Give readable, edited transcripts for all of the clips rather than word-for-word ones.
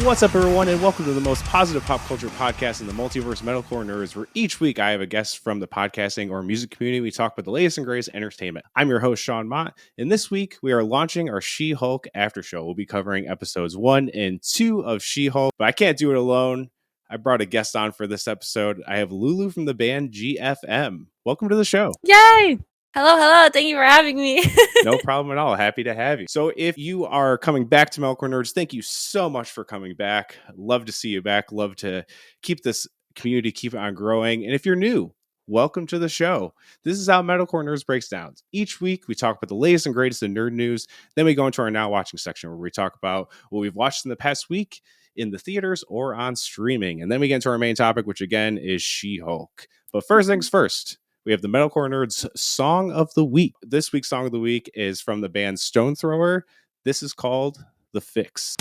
What's up, everyone, and welcome to the most positive pop culture podcast in the multiverse, Metalcore Nerds, where each week I have a guest from the podcasting or music community. We talk about the latest and greatest entertainment. I'm your host, Sean Mott, and this week we are launching our She-Hulk after show. We'll be covering episodes 1 and 2 of She-Hulk, but I can't do it alone. I brought a guest on for this episode. I have Lulu from the band GFM. Welcome to the show. Yay! Hello. Thank you for having me. No problem at all. Happy to have you. So if you are coming back to Metalcore Nerds, thank you so much for coming back. Love to see you back. Love to keep this community, keep it on growing. And if you're new, welcome to the show. This is how Metalcore Nerds breaks down. Each week, we talk about the latest and greatest in nerd news. Then we go into our Now Watching section where we talk about what we've watched in the past week in the theaters or on streaming. And then we get into our main topic, which again is She-Hulk. But first things first, we have the Metalcore Nerds Song of the Week. This week's Song of the Week is from the band Stone Thrower. This is called The Fix.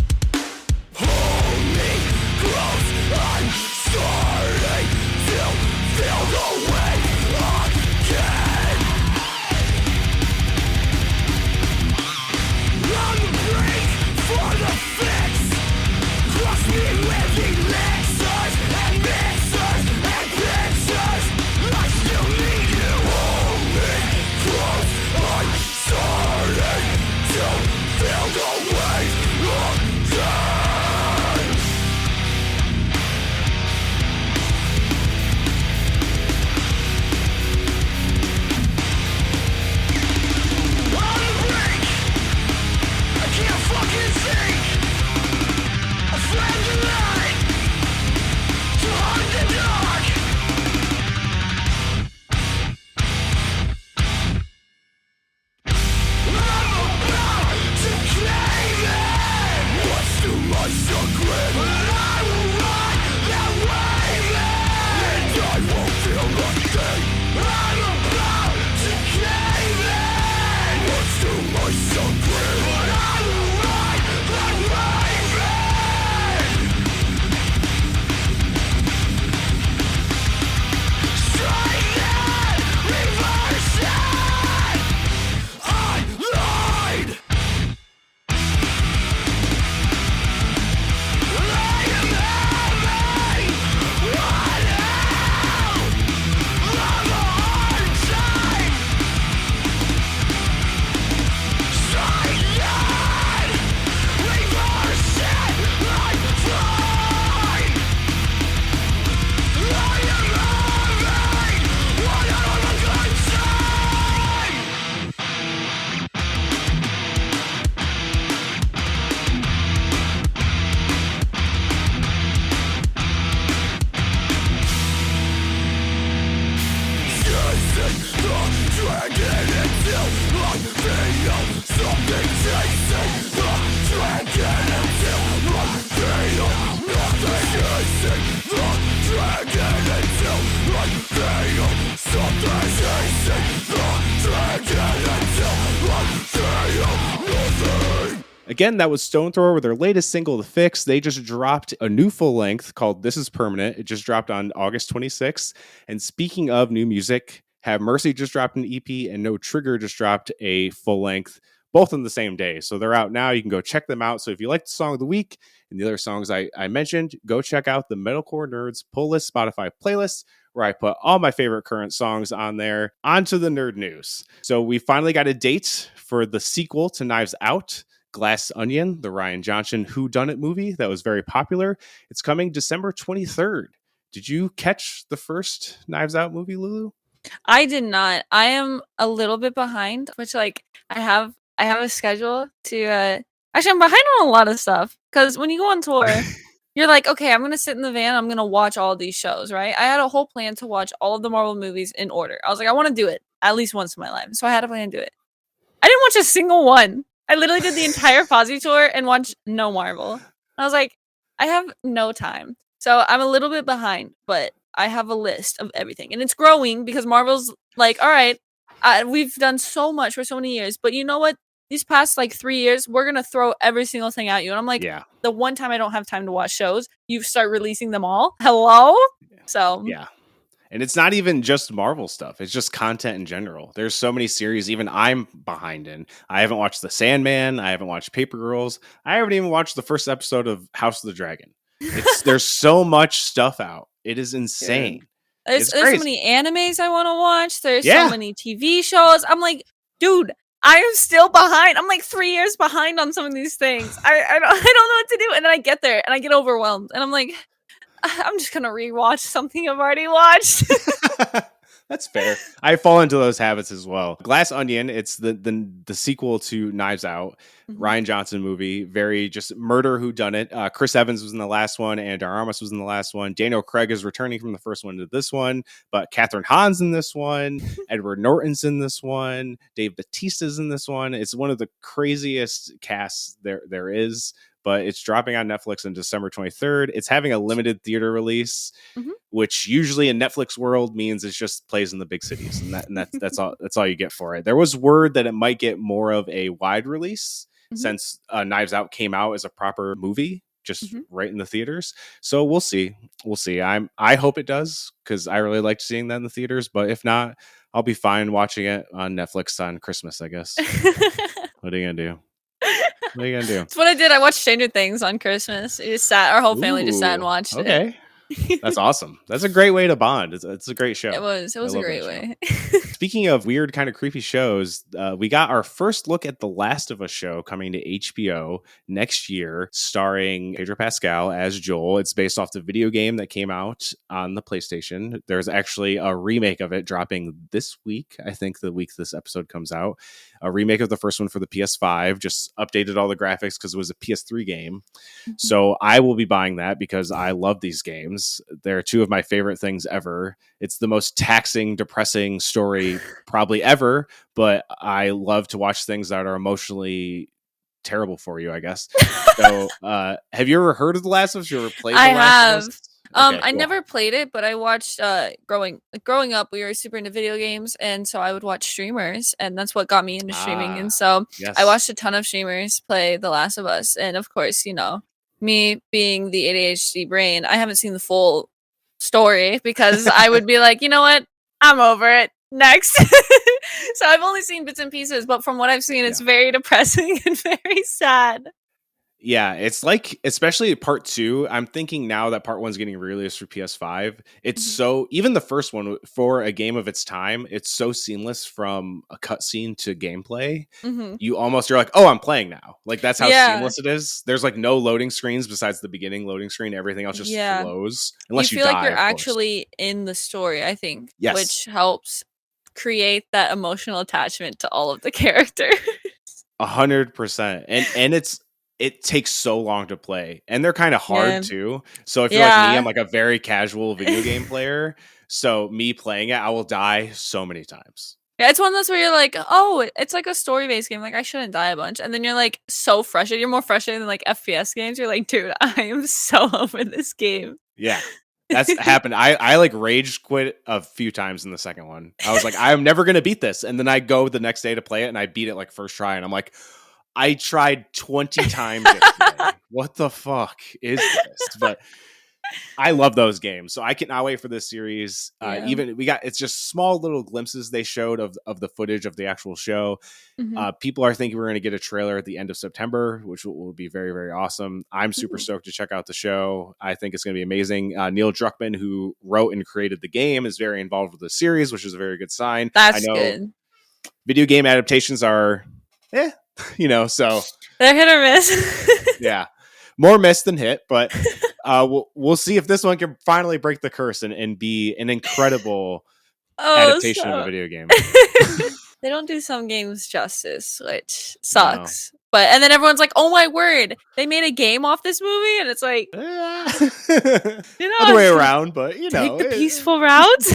Hold me close, I'm starting to feel the way again. On the brink for the fix. Cross me with elixirs and mixers and pictures. I still need you. Hold me close, I'm starting to feel the way again. On the brink, I can't fucking think. I fled the night to hunt the dark. I'm about to cave in. Much to my chagrin, but I will ride that wave in. And I won't feel a thing. I'm about to cave in. Much to my chagrin, but I will ride that wave in. Straight in, reverse it. I lied. I am having one hell of a hard time. Straight in, reverse it. I'm fine. I am having one hell of a good time. Chasing the dragon until I feel something. Chasing the dragon until I feel nothing. Chasing the dragon until I feel something. Chasing the dragon until I feel nothing. Again, that was Stone Thrower with their latest single, The Fix. They just dropped a new full length called This Is Permanent. It just dropped on August 26th. And speaking of new music, Have Mercy just dropped an EP and No Trigger just dropped a full length, both on the same day. So they're out now. You can go check them out. So if you like the Song of the Week and the other songs I mentioned, go check out the Metalcore Nerds Pull List Spotify playlist, where I put all my favorite current songs on there. Onto the nerd news. So we finally got a date for the sequel to Knives Out, Glass Onion, the Rian Johnson whodunit movie that was very popular. It's coming December 23rd. Did you catch the first Knives Out movie, Lulu? I did not. I am a little bit behind, which I have a schedule to actually I'm behind on a lot of stuff because when you go on tour, you're like, okay, I'm gonna sit in the van, I'm gonna watch all these shows, right? I had a whole plan to watch all of the Marvel movies in order. I was like, I want to do it at least once in my life, so I had a plan to do it. I didn't watch a single one. I literally did the entire Fozzy tour and watched no Marvel. I was like, I have no time. So I'm a little bit behind, but I have a list of everything. And it's growing because Marvel's like, all right, we've done so much for so many years. But you know what? These past 3 years, we're going to throw every single thing at you. And I'm like, Yeah. The one time I don't have time to watch shows, you start releasing them all. Hello? So Yeah. And it's not even just Marvel stuff. It's just content in general. There's so many series, even I'm behind in. I haven't watched The Sandman. I haven't watched Paper Girls. I haven't even watched the first episode of House of the Dragon. There's so much stuff out. It is insane. There's so many animes I want to watch. There's so many TV shows. I'm like, dude, I am still behind. I'm like 3 years behind on some of these things. I don't know what to do. And then I get there and I get overwhelmed. And I'm like, I'm just gonna rewatch something I've already watched. That's fair. I fall into those habits as well. Glass Onion, it's the sequel to Knives Out, Rian Johnson movie. Very just murder whodunit. Chris Evans was in the last one, and Armas was in the last one. Daniel Craig is returning from the first one to this one, but Catherine Hahn's in this one. Edward Norton's in this one. Dave Bautista's in this one. It's one of the craziest casts there is. But it's dropping on Netflix on December 23rd. It's having a limited theater release, which usually in Netflix world means it just plays in the big cities, and that's all you get for it. There was word that it might get more of a wide release since Knives Out came out as a proper movie, just right in the theaters. So we'll see. I hope it does, because I really liked seeing that in the theaters. But if not, I'll be fine watching it on Netflix on Christmas, I guess. What are you gonna do? What are you gonna do? That's what I did. I watched Stranger Things on Christmas. Our whole family just sat and watched it. Okay. That's awesome. That's a great way to bond. It's a great show. It was a great way. Speaking of weird kind of creepy shows, we got our first look at The Last of Us show coming to HBO next year, starring Pedro Pascal as Joel. It's based off the video game that came out on the PlayStation. There's actually a remake of it dropping this week. I think the week this episode comes out. A remake of the first one for the PS5, just updated all the graphics because it was a PS3 game. So I will be buying that because I love these games. They're two of my favorite things ever. It's the most taxing, depressing story probably ever, but I love to watch things that are emotionally terrible for you, I guess. So have you ever heard of The Last of Us? You ever played The Last of Us? Okay, I never played it, but I watched growing up, we were super into video games, and so I would watch streamers, and that's what got me into streaming. And so I watched a ton of streamers play The Last of Us, and of course, me being the ADHD brain, I haven't seen the full story because I would be like, you know what? I'm over it. Next. So I've only seen bits and pieces, but from what I've seen, it's very depressing and very sad. Yeah, it's like, especially part 2, I'm thinking now that part 1's getting released for PS5. It's so, even the first one for a game of its time, it's so seamless from a cutscene to gameplay. You're like, oh, I'm playing now. Like, that's how seamless it is. There's like no loading screens besides the beginning loading screen. Everything else just flows. Unless you feel die, like you're actually in the story, I think, which helps create that emotional attachment to all of the characters. 100%. And it takes so long to play, and they're kind of hard too. So if you're like me, I'm like a very casual video game player. So me playing it, I will die so many times. Yeah, it's one of those where you're like, oh, it's like a story-based game. Like, I shouldn't die a bunch. And then you're like so frustrated. You're more frustrated than like FPS games. You're like, dude, I am so over this game. Yeah. That's happened. I like rage quit a few times in the second one. I was like, I'm never going to beat this. And then I go the next day to play it, and I beat it like first try. And I'm like, I tried 20 times yesterday. What the fuck is this? But I love those games, so I cannot wait for this series. Even it's just small little glimpses they showed of the footage of the actual show. People are thinking we're going to get a trailer at the end of September, which will be very, very awesome. I'm super stoked to check out the show. I think it's going to be amazing. Neil Druckmann, who wrote and created the game, is very involved with the series, which is a very good sign. That's good. Video game adaptations are so they're hit or miss. Yeah, more miss than hit, but we'll see if this one can finally break the curse and be an incredible adaptation of a video game. They don't do some games justice, which sucks. No. And then everyone's like, "Oh my word, they made a game off this movie," and it's like, other way around, but take the peaceful route.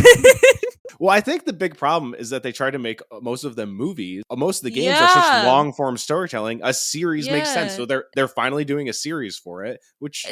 Well, I think the big problem is that they try to make most of them movies. Most of the games are such long form storytelling. A series makes sense, so they're finally doing a series for it, which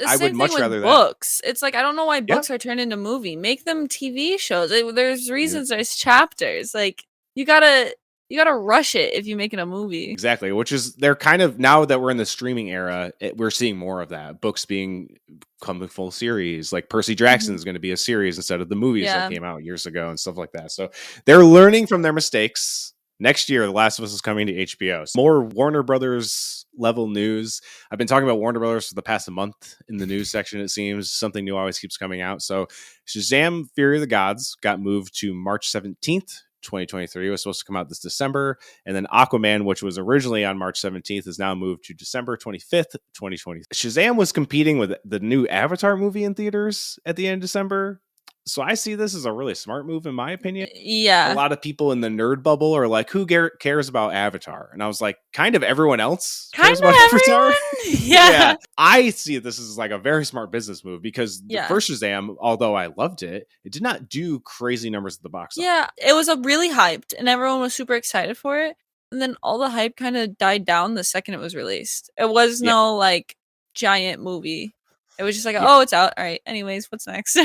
I would much rather than books. It's like, I don't know why books are turned into movie. Make them TV shows. There's reasons. There's chapters. Like, you gotta You gotta rush it if you're making a movie. Exactly, which is they're kind of, now that we're in the streaming era, we're seeing more of that. Books being coming full series, like Percy Jackson is going to be a series instead of the movies that came out years ago and stuff like that. So they're learning from their mistakes. Next year, The Last of Us is coming to HBO. So more Warner Brothers level news. I've been talking about Warner Brothers for the past month in the news section, it seems. Something new always keeps coming out. So Shazam! Fury of the Gods got moved to March 17th. 2023. It was supposed to come out this December, and then Aquaman, which was originally on March 17th, is now moved to December 25th, 2020. Shazam was competing with the new Avatar movie in theaters at the end of December. So I see this as a really smart move, in my opinion. Yeah. A lot of people in the nerd bubble are like, who cares about Avatar? And I was like, kind of everyone else cares about Avatar. Yeah. I see this as like a very smart business move, because the first Shazam, although I loved it, it did not do crazy numbers at the box office. Yeah, it was a really hyped and everyone was super excited for it. And then all the hype kind of died down the second it was released. It was no like giant movie. It was just like, oh, it's out. All right. Anyways, what's next?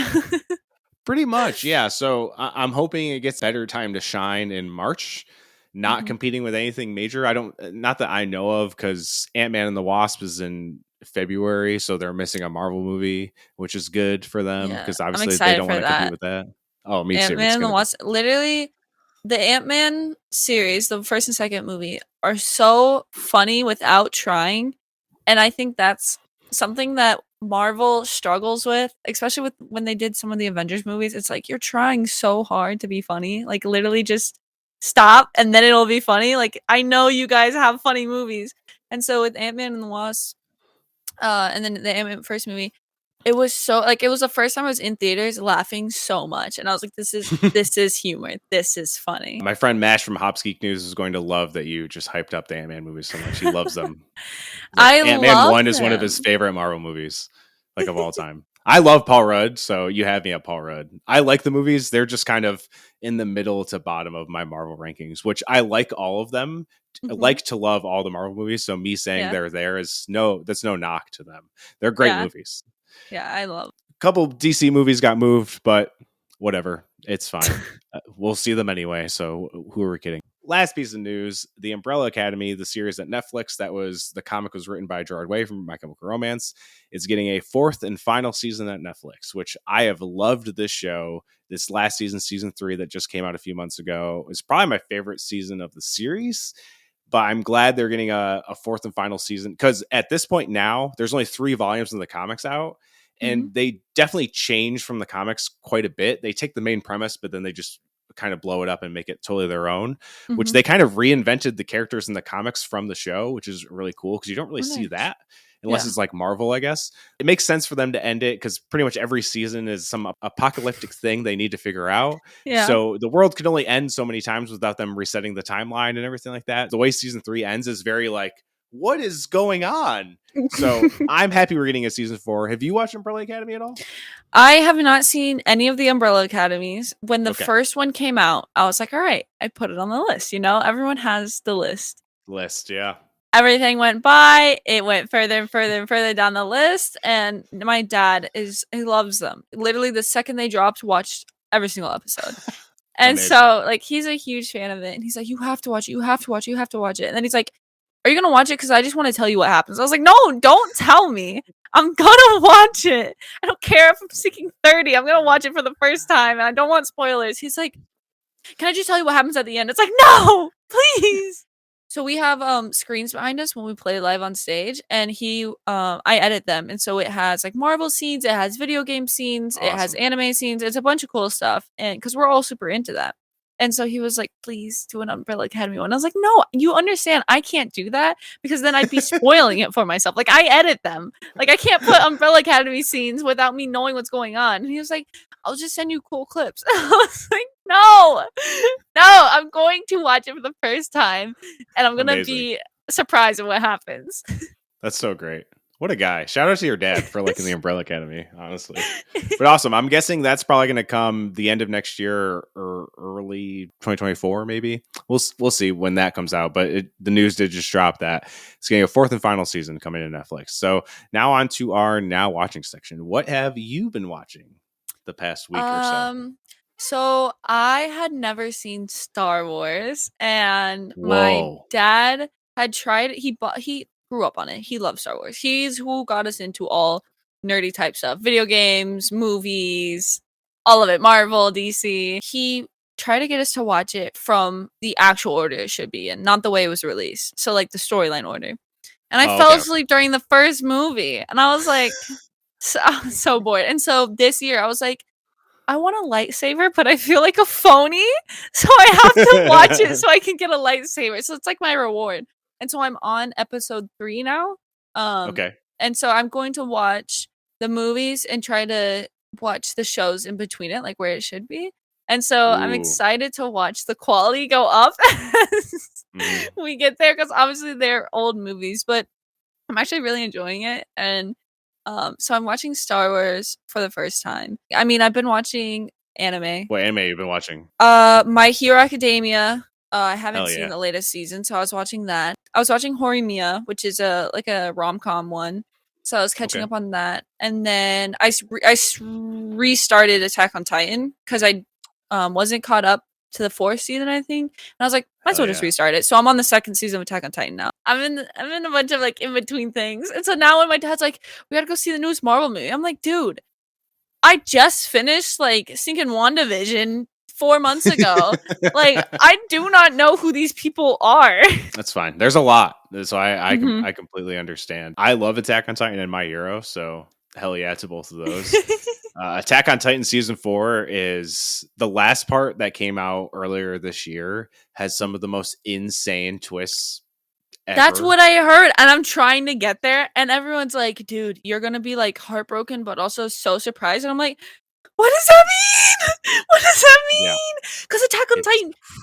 Pretty much, yeah. So I'm hoping it gets better time to shine in March, not competing with anything major. Not that I know of, because Ant-Man and the Wasp is in February, so they're missing a Marvel movie, which is good for them, because obviously they don't want to compete with that. Oh, me too. Ant-Man and the Wasp, literally, the Ant-Man series, the first and second movie, are so funny without trying, and I think that's something that Marvel struggles with, especially with when they did some of the Avengers movies. It's like, you're trying so hard to be funny. Like, literally just stop and then it'll be funny. Like, I know you guys have funny movies. And so with Ant-Man and the Wasp, and then the Ant-Man first movie, it was so, like, it was the first time I was in theaters laughing so much. And I was like, this is humor. This is funny. My friend Mash from Hops Geek News is going to love that you just hyped up the Ant-Man movies so much. He loves them. Like, Ant-Man 1 is one of his favorite Marvel movies, like, of all time. I love Paul Rudd, so you have me at Paul Rudd. I like the movies. They're just kind of in the middle to bottom of my Marvel rankings, which I like all of them. I like to love all the Marvel movies, so me saying they're there that's no knock to them. They're great movies. Yeah, I love. A couple DC movies got moved, but whatever. It's fine. We'll see them anyway, so who are we kidding? Last piece of news, The Umbrella Academy, the series at Netflix the comic was written by Gerard Way from My Chemical Romance, is getting a fourth and final season at Netflix, which I have loved this show. This last season, season 3, that just came out a few months ago, is probably my favorite season of the series. But I'm glad they're getting a fourth and final season, because at this point now, there's only 3 volumes of the comics out. And they definitely change from the comics quite a bit. They take the main premise, but then they just kind of blow it up and make it totally their own, which they kind of reinvented the characters in the comics from the show, which is really cool, because you don't really see that unless it's like Marvel, I guess. It makes sense for them to end it, because pretty much every season is some apocalyptic thing they need to figure out. So the world could only end so many times without them resetting the timeline and everything like that. The way season 3 ends is very like, what is going on? So I'm happy we're getting a season 4. Have you watched Umbrella Academy at all? I have not seen any of the Umbrella Academies. When the first one came out, I was like, all right, I put it on the list. You know, everyone has the list. Yeah. Everything went by. It went further and further and further down the list. And my dad he loves them. Literally, the second they dropped, watched every single episode. And so, like, he's a huge fan of it. And he's like, you have to watch it. You have to watch it. You have to watch it. And then he's like, are you going to watch it? Because I just want to tell you what happens. I was like, no, don't tell me. I'm going to watch it. I don't care if I'm seeking 30. I'm going to watch it for the first time. And I don't want spoilers. He's like, can I just tell you what happens at the end? It's like, no, please. So we have screens behind us when we play live on stage. And I edit them. And so it has like Marvel scenes. It has video game scenes. Awesome. It has anime scenes. It's a bunch of cool stuff. And because we're all super into that. And so he was like, please do an Umbrella Academy one. I was like, no, you understand. I can't do that, because then I'd be spoiling it for myself. Like, I edit them. Like, I can't put Umbrella Academy scenes without me knowing what's going on. And he was like, I'll just send you cool clips. I was like, no, I'm going to watch it for the first time. And I'm going to be surprised at what happens. That's so great. What a guy. Shout out to your dad for liking the Umbrella Academy, honestly. But awesome. I'm guessing that's probably going to come the end of next year or early 2024, maybe. We'll see when that comes out. But the news did just drop that it's getting a fourth and final season coming to Netflix. So now on to our now watching section. What have you been watching the past week or so? So I had never seen Star Wars, and my Whoa. dad had tried it. He grew up on it. He loves Star Wars. He's who got us into all nerdy type stuff. Video games, movies, all of it. Marvel, DC. He tried to get us to watch it from the actual order it should be in, not the way it was released. So like the storyline order. And I fell Okay. asleep during the first movie, and I was like, I was so bored. And so this year I was like, I want a lightsaber, but I feel like a phony, so I have to watch it so I can get a lightsaber. So it's like my reward. And so I'm on episode 3 now. Okay. And so I'm going to watch the movies and try to watch the shows in between it, like where it should be. And so I'm Ooh. excited to watch the quality go up as Mhm. we get there, because obviously they're old movies, but I'm actually really enjoying it. And so I'm watching Star Wars for the first time. I mean, I've been watching anime. What anime you been watching? My Hero Academia. I haven't Hell seen yeah. the latest season, so I was watching that. I was watching Horimiya, which is a rom-com one. So I was catching Okay. up on that. And then I restarted Attack on Titan because I wasn't caught up to the 4th season, I think. And I was like, might as Hell well just yeah. restart it. So I'm on the 2nd season of Attack on Titan now. I'm in a bunch of like in between things. And so now when my dad's like, we gotta go see the newest Marvel movie, I'm like, dude, I just finished like sinking WandaVision 4 months ago. Like, I do not know who these people are. That's fine. There's a lot, so I Mhm. I completely understand. I love Attack on Titan and My Hero, so hell yeah to both of those. Attack on Titan season 4 is the last part that came out earlier this year. Has some of the most insane twists ever. That's what I heard, and I'm trying to get there, and everyone's like, dude, you're gonna be like heartbroken but also so surprised. And I'm like, what does that mean? What does that Yeah. mean? Because Attack on It's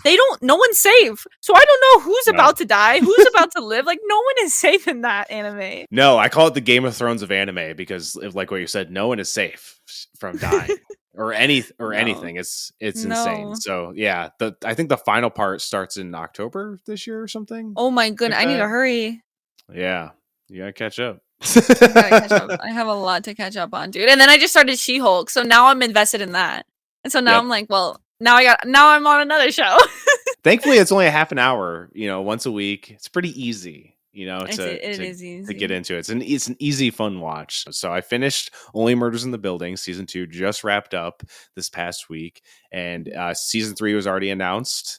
Titan, no one's safe. So I don't know who's No. about to die, who's about to live. Like, no one is safe in that anime. No, I call it the Game of Thrones of anime because, like what you said, no one is safe from dying or No. anything. It's insane. No. So yeah, I think the final part starts in October this year or something. Oh my goodness, I need to that. hurry. Yeah, you gotta catch up. I gotta catch up. I have a lot to catch up on, dude. And then I just started She-Hulk, so now I'm invested in that. And so now Yep. I'm like, well, now I'm on another show. Thankfully, it's only a half an hour. Once a week. It's pretty easy. It is easy to get into it. It's an easy, fun watch. So I finished Only Murders in the Building. Season 2 just wrapped up this past week, and season 3 was already announced.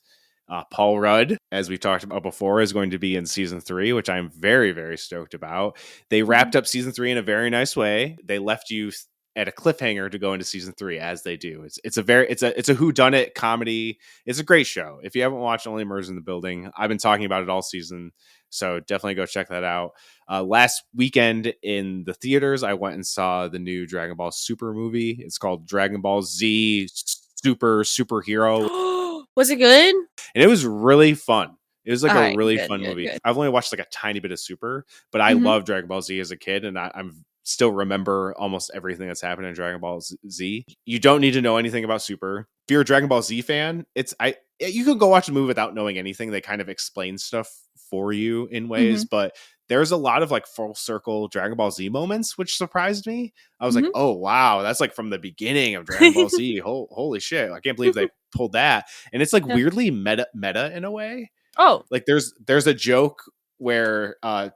Paul Rudd, as we've talked about before, is going to be in season 3, which I'm very, very stoked about. They wrapped up season 3 in a very nice way. They left you at a cliffhanger to go into season 3, as they do. It's a whodunit comedy. It's a great show. If you haven't watched Only Murders in the Building, I've been talking about it all season, so definitely go check that out. Last weekend in the theaters, I went and saw the new Dragon Ball Super movie. It's called Dragon Ball Z Superhero. Was it good? And it was really fun. It was like Alright, a really good, fun good, movie. good. I've only watched like a tiny bit of Super, but I love Dragon Ball Z as a kid, and I'm still remember almost everything that's happened in Dragon Ball Z. You don't need to know anything about Super. If you're a Dragon Ball Z fan, you can go watch the movie without knowing anything. They kind of explain stuff for you in ways, but there's a lot of like full circle Dragon Ball Z moments, which surprised me. I was like, oh wow, that's like from the beginning of Dragon Ball Z. Holy shit. I can't believe they pulled that. And it's like weirdly meta in a way. Oh. Like there's a joke where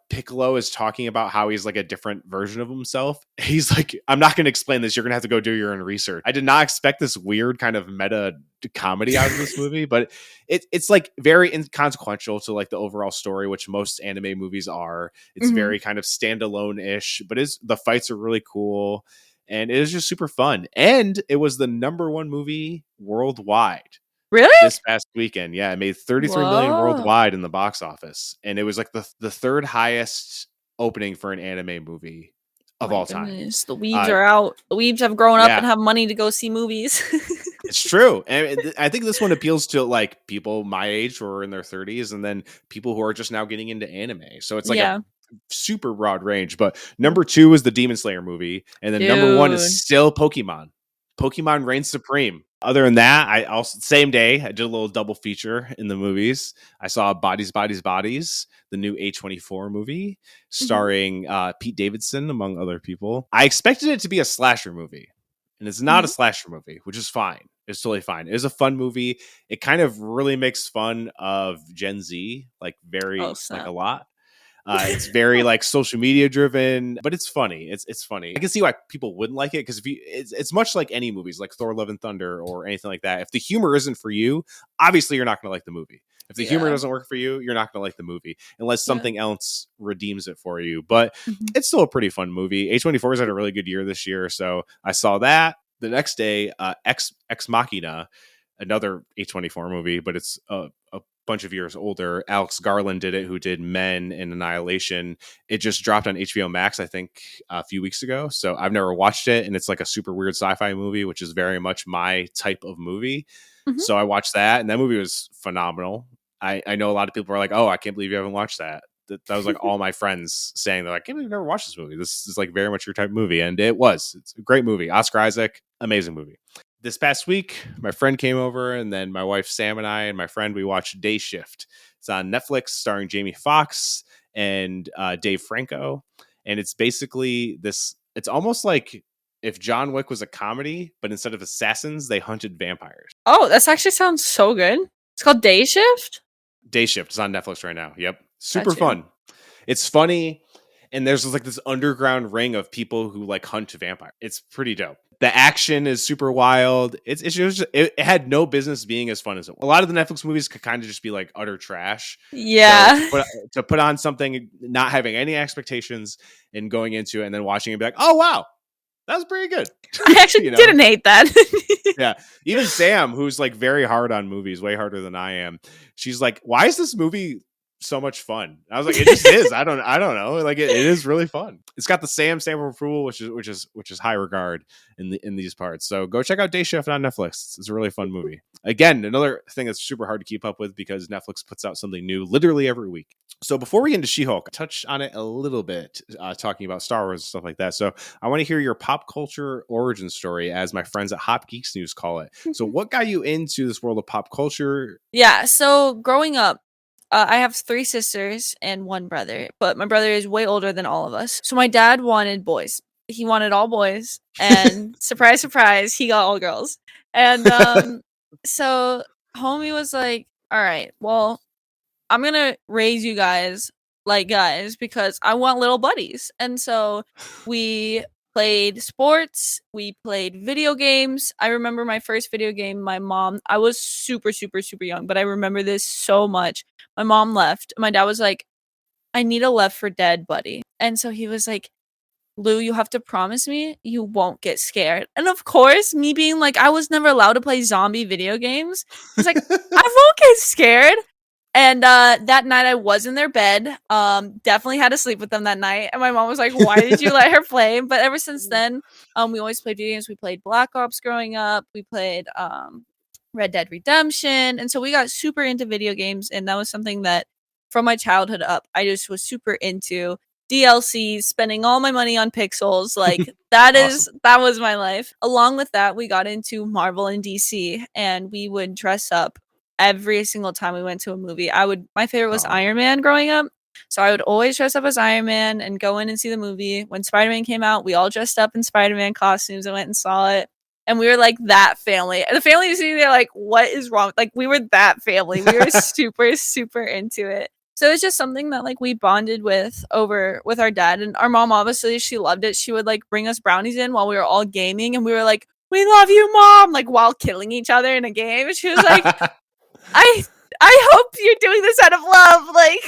Piccolo is talking about how he's like a different version of himself. He's like, I'm not going to explain this. You're going to have to go do your own research. I did not expect this weird kind of meta comedy out of this movie, but it's like very inconsequential to like the overall story, which most anime movies are. It's very kind of standalone-ish, but the fights are really cool. And it is just super fun. And it was the #1 movie worldwide. Really? This past weekend. Yeah, it made 33 million worldwide in the box office. And it was like the third highest opening for an anime movie of all time. The weebs are out. The weebs have grown up and have money to go see movies. It's true. And I think this one appeals to like people my age who are in their 30s and then people who are just now getting into anime. So it's like a super broad range. But #2 is the Demon Slayer movie. And then #1 is still Pokemon. Pokemon reigns supreme. Other than that, I also same day I did a little double feature in the movies. I saw Bodies, the new A24 movie starring Pete Davidson among other people. I expected it to be a slasher movie, and it's not a slasher movie, which is fine. It's totally fine. It is a fun movie. It kind of really makes fun of Gen Z, like Oh, very like snap. a lot. It's very like social media driven, but it's funny. It's funny. I can see why people wouldn't like it because if you, it's much like any movies, like Thor: Love and Thunder or anything like that. If the humor isn't for you, obviously you're not going to like the movie. If the humor Yeah. doesn't work for you, you're not going to like the movie unless Yeah. something else redeems it for you. But Mhm. it's still a pretty fun movie. A24 has had a really good year this year, so I saw that. The next day, Ex Machina, another A24 movie, but it's a bunch of years older. Alex Garland did it, who did Men and Annihilation. It just dropped on HBO Max, I think, a few weeks ago. So I've never watched it, and it's like a super weird sci-fi movie, which is very much my type of movie. Mhm. So I watched that, and that movie was phenomenal. I know a lot of people are like, "Oh, I can't believe you haven't watched that." That was like all my friends saying, they're like, "I can't believe you've never watched this movie. This is like very much your type of movie." And it was. It's a great movie. Oscar Isaac, amazing movie. This past week, my friend came over, and then my wife Sam and I and my friend, we watched Day Shift. It's on Netflix, starring Jamie Foxx and Dave Franco. And it's basically this, it's almost like if John Wick was a comedy, but instead of assassins, they hunted vampires. Oh, that actually sounds so good. It's called Day Shift? Day Shift is on Netflix right now. Yep. Super Gotcha. fun. It's funny. And there's like this underground ring of people who like hunt vampires. It's pretty dope. The action is super wild. It had no business being as fun as it was. A lot of the Netflix movies could kind of just be like utter trash. Yeah. So to put on something, not having any expectations and going into it and then watching it and be like, oh, wow, that was pretty good. I actually didn't hate that. Yeah. Even Sam, who's like very hard on movies, way harder than I am. She's like, why is this movie so much fun? I was like, it just is. I don't know. Like it is really fun. It's got the Sam stamp of approval, which is high regard in these parts. So go check out Day Shift on Netflix. It's a really fun movie. Again, another thing that's super hard to keep up with because Netflix puts out something new literally every week. So before we get into She-Hulk, touch on it a little bit, talking about Star Wars and stuff like that. So I want to hear your pop culture origin story, as my friends at Hop Geeks News call it. So what got you into this world of pop culture? Yeah, so growing up, I have 3 sisters and 1 brother, but my brother is way older than all of us. So my dad wanted boys. He wanted all boys, and surprise, surprise, he got all girls. And so homie was like, "All right, well, I'm gonna raise you guys like guys because I want little buddies." And so we played sports, we played video games. I remember my first video game, I was super, super, super young, but I remember this so much. My mom left. My dad was like, I need a Left 4 Dead buddy. And so he was like, Lou, you have to promise me you won't get scared. And of course, me being like, I was never allowed to play zombie video games. I was like, I won't get scared. And that night I was in their bed. Definitely had to sleep with them that night. And my mom was like, why did you let her play? But ever since then, we always played video games. We played Black Ops growing up. We played Red Dead Redemption. And so we got super into video games. And that was something that from my childhood up, I just was super into. DLCs, spending all my money on pixels, like that was my life. Along with that, we got into Marvel and DC, and we would dress up every single time we went to a movie. My favorite was Iron Man growing up. So I would always dress up as Iron Man and go in and see the movie. When Spider-Man came out, we all dressed up in Spider-Man costumes and went and saw it. And we were like that family. And the family was sitting there like, what is wrong? Like we were that family. We were super, super into it. So it's just something that like we bonded with our dad. And our mom, obviously, she loved it. She would like bring us brownies in while we were all gaming. And we were like, we love you, Mom, like while killing each other in a game. She was like, I hope you're doing this out of love, like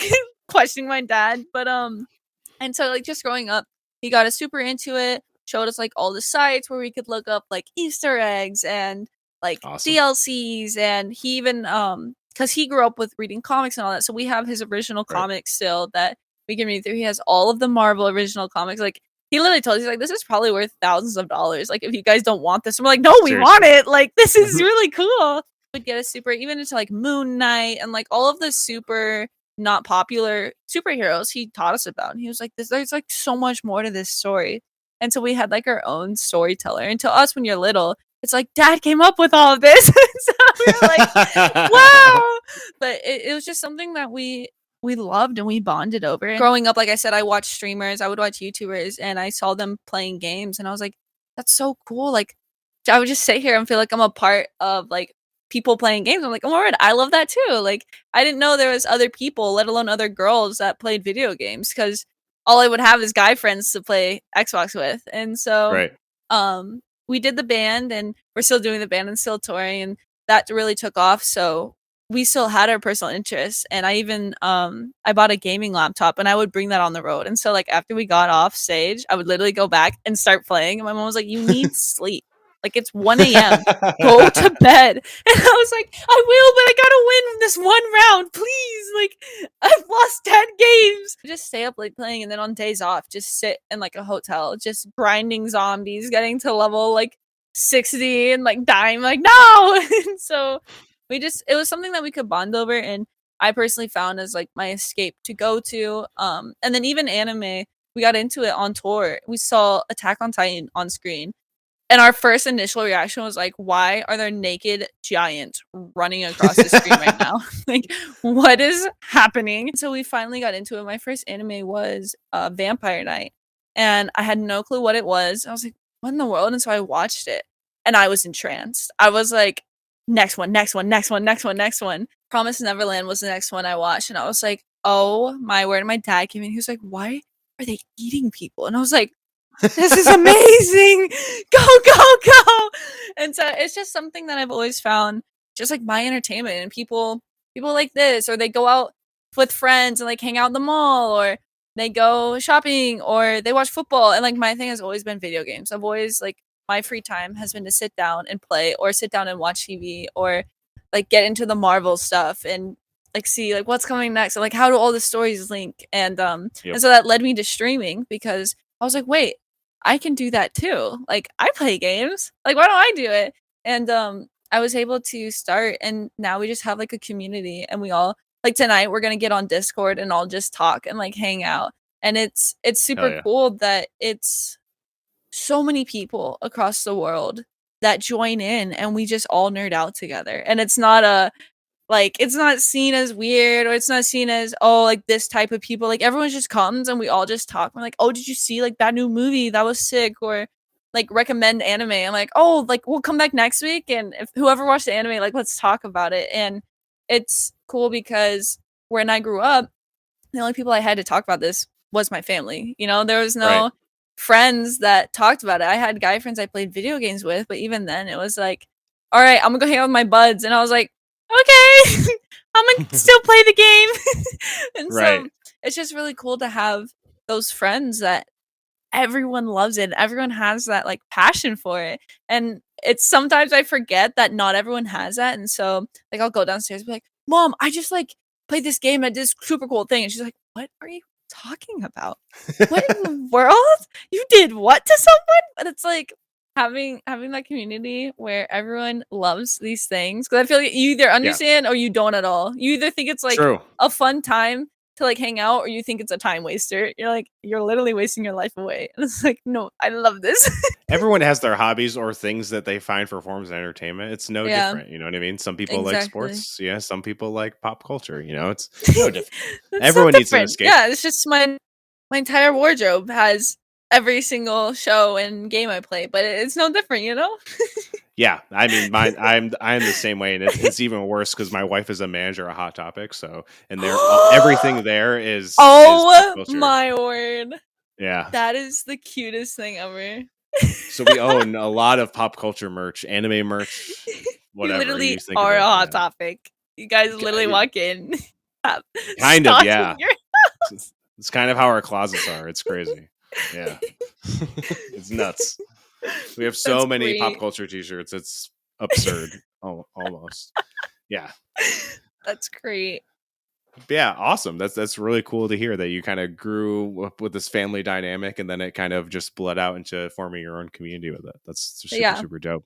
questioning my dad. But and so like just growing up, he got us super into it, showed us like all the sites where we could look up like Easter eggs and like DLCs, and he even because he grew up with reading comics and all that, so we have his original comics still that we can read through. He has all of the Marvel original comics. Like he literally told us, he's like, this is probably worth thousands of dollars. Like if you guys don't want this, and we're like, no, we want it. Like this is really cool. Would get us super even into like Moon Knight and like all of the super not popular superheroes he taught us about. And he was like, there's like so much more to this story. And so we had like our own storyteller. And to us, when you're little, it's like, Dad came up with all of this. So we were like, wow. But it was just something that we loved and we bonded over. And growing up, like I said, I watched streamers, I would watch YouTubers, and I saw them playing games, and I was like, that's so cool. Like I would just sit here and feel like I'm a part of like people playing games. I'm like, oh my word, I love that too. Like I didn't know there was other people, let alone other girls that played video games, because all I would have is guy friends to play Xbox with. And so Right. we did the band, and we're still doing the band and still touring, and that really took off. So we still had our personal interests, and I even I bought a gaming laptop, and I would bring that on the road. And so like after we got off stage, I would literally go back and start playing, and my mom was like, you need sleep, like it's 1 a.m, go to bed. And I was like, I will, but I gotta win this one round, please. Like I've lost 10 games. Just stay up late playing, and then on days off just sit in like a hotel just grinding zombies, getting to level like 60 and like dying, like no. And so it was something that we could bond over, and I personally found as like my escape to go to. And then even anime, we got into it on tour. We saw Attack on Titan on screen, and our first initial reaction was like, why are there naked giants running across the screen right now? Like, what is happening? So we finally got into it. My first anime was Vampire Night, and I had no clue what it was. I was like, what in the world? And so I watched it, and I was entranced. I was like, next one, next one, next one, next one, next one. Promise Neverland was the next one I watched, and I was like, oh my word. And my dad came in, he was like, why are they eating people? And I was like, this is amazing. Go, go, go. And so it's just something that I've always found just like my entertainment, and people like this, or they go out with friends and like hang out in the mall, or they go shopping, or they watch football. And like my thing has always been video games. I've always like, my free time has been to sit down and play, or sit down and watch TV, or like get into the Marvel stuff and like see like what's coming next, and like how do all the stories link. And and so that led me to streaming, because I was like, wait, I can do that too. Like I play games. Like why don't I do it? And I was able to start, and now we just have like a community, and we all like tonight we're gonna get on Discord and all just talk and like hang out. And it's super cool that it's so many people across the world that join in, and we just all nerd out together. And it's not it's not seen as weird, or it's not seen as, oh, like this type of people. Like everyone just comes and we all just talk. We're like, oh, did you see like that new movie? That was sick. Or like recommend anime. I'm like, oh, like we'll come back next week, and if whoever watched the anime, like let's talk about it. And it's cool because when I grew up, the only people I had to talk about this was my family. You know, there was no friends that talked about it. I had guy friends I played video games with, but even then it was like, all right, I'm gonna go hang out with my buds. And I was like, okay, I'm gonna still play the game. And so it's just really cool to have those friends that everyone loves it. Everyone has that like passion for it. And it's sometimes I forget that not everyone has that. And so like I'll go downstairs and be like, Mom, I just like played this game at this super cool thing. And she's like, what are you talking about? What in the world? You did what to someone? But it's like having that community where everyone loves these things, because I feel like you either understand or you don't at all. You either think it's like a fun time to like hang out, or you think it's a time waster. You're like, you're literally wasting your life away. And it's like, no, I love this. Everyone has their hobbies or things that they find for forms of entertainment. It's no different. You know what I mean? Some people like sports. Yeah. Some people like pop culture. You know, it's no different. Everyone needs an escape. Yeah. It's just my entire wardrobe has every single show and game I play, but it's no different, you know? Yeah, I mean, I'm the same way, and it's even worse because my wife is a manager at Hot Topic, so and everything there is. Oh my word! Yeah, that is the cutest thing ever. So we own a lot of pop culture merch, anime merch, whatever. You literally are a Hot Topic. You guys literally walk in. Kind of, yeah. It's kind of how our closets are. It's crazy. Yeah, it's nuts. We have so many pop culture t-shirts. It's absurd. Almost. Yeah. That's great. Yeah, awesome. That's really cool to hear that you kind of grew up with this family dynamic, and then it kind of just bled out into forming your own community with it. That's super dope.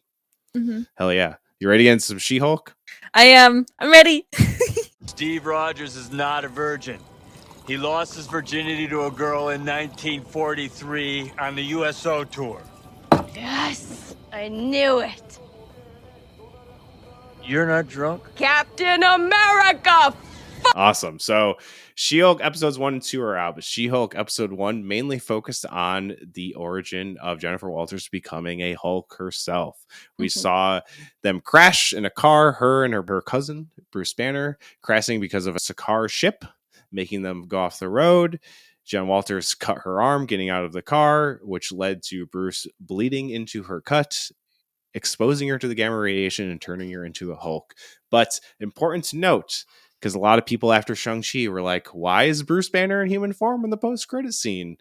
Mm-hmm. Hell yeah. You ready to get into some She-Hulk? I am. I'm ready. Steve Rogers is not a virgin. He lost his virginity to a girl in 1943 on the USO tour. Yes, I knew it. You're not drunk? Captain America, Awesome. So She-Hulk episodes 1 and 2 are out, but She-Hulk episode 1 mainly focused on the origin of Jennifer Walters becoming a Hulk herself. We saw them crash in a car, her and her cousin, Bruce Banner, crashing because of a Sakaar ship, making them go off the road. Jen Walters cut her arm getting out of the car, which led to Bruce bleeding into her cut, exposing her to the gamma radiation and turning her into a Hulk. But important to note, because a lot of people after Shang-Chi were like, why is Bruce Banner in human form in the post-credit scene?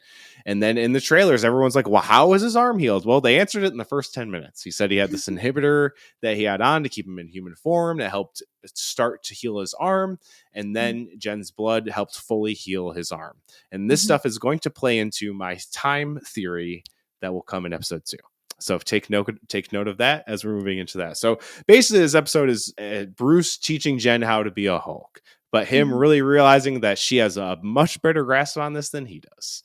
And then in the trailers, everyone's like, well, how is his arm healed? Well, they answered it in the first 10 minutes. He said he had this inhibitor that he had on to keep him in human form that helped start to heal his arm. And then Jen's blood helped fully heal his arm. And this stuff is going to play into my time theory that will come in episode 2. So take note of that as we're moving into that. So basically, this episode is Bruce teaching Jen how to be a Hulk, but him really realizing that she has a much better grasp on this than he does.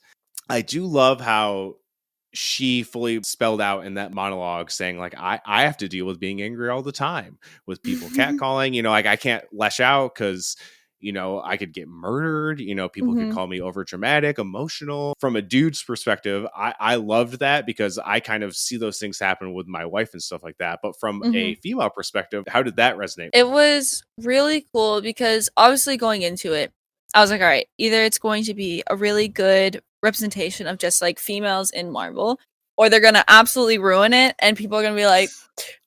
I do love how she fully spelled out in that monologue saying, like, I have to deal with being angry all the time with people catcalling, like I can't lash out because I could get murdered. People could call me over dramatic, emotional. From a dude's perspective, I loved that because I kind of see those things happen with my wife and stuff like that. But from a female perspective, how did that resonate? It was really cool because obviously going into it, I was like, all right, either it's going to be a really good representation of just like females in Marvel, or they're going to absolutely ruin it and people are going to be like,